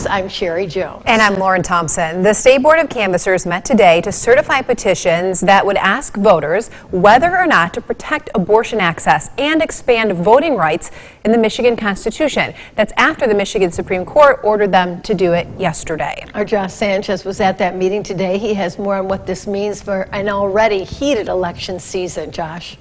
I'm Sherry Jones. And I'm Lauren Thompson. The State Board of Canvassers met today to certify petitions that would ask voters whether or not to protect abortion access and expand voting rights in the Michigan Constitution. That's after the Michigan Supreme Court ordered them to do it yesterday. Our Josh Sanchez was at that meeting today. He has more on what this means for an already heated election season. Josh.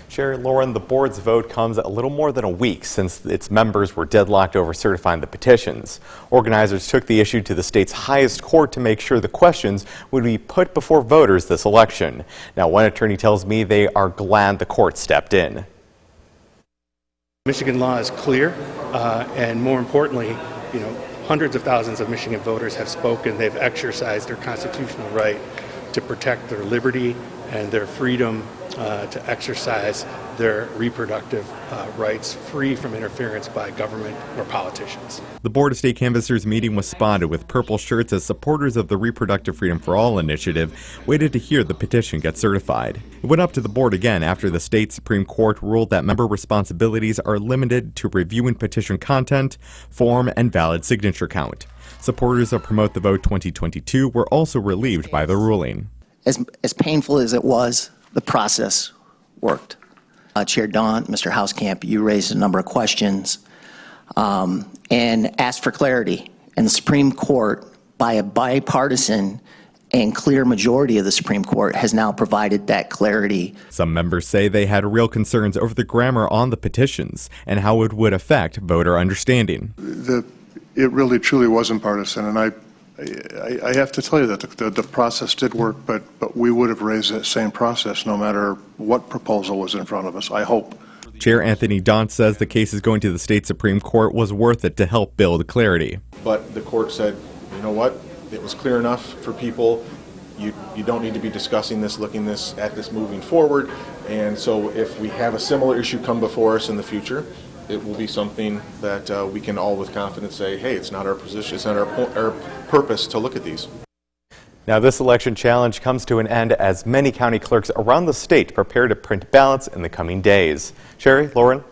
Sherry, Lauren, the board's vote comes a little more than a week since its members were deadlocked over certifying the petitions. Organizers took the issue to the state's highest court to make sure the questions would be put before voters this election. Now, one attorney tells me they are glad the court stepped in. Michigan law is clear, and more importantly, hundreds of thousands of Michigan voters have spoken. They've exercised their constitutional right to protect their liberty and their freedom to exercise their reproductive rights free from interference by government or politicians. The Board of State Canvassers meeting was spotted with purple shirts as supporters of the Reproductive Freedom for All initiative waited to hear the petition get certified. It went up to the board again after the state Supreme Court ruled that member responsibilities are limited to reviewing petition content, form, and valid signature count. Supporters of Promote the Vote 2022 were also relieved by the ruling. As painful as it was, the process worked. Chair Daunt, Mr. Hauskamp, you raised a number of questions and asked for clarity. And the Supreme Court, by a bipartisan and clear majority of the Supreme Court, has now provided that clarity. Some members say they had real concerns over the grammar on the petitions and how it would affect voter understanding. It really truly wasn't partisan, and I have to tell you that the process did work, but we would have raised that same process no matter what proposal was in front of us, I hope. Chair Anthony Daunt says the case is going to the state Supreme Court was worth it to help build clarity. But the court said, you know what, it was clear enough for people. You don't need to be discussing this, looking at this moving forward. And so if we have a similar issue come before us in the future, it will be something that we can all with confidence say, hey, it's not our position, it's not our purpose to look at these. Now, this election challenge comes to an end as many county clerks around the state prepare to print ballots in the coming days. Sherry, Lauren?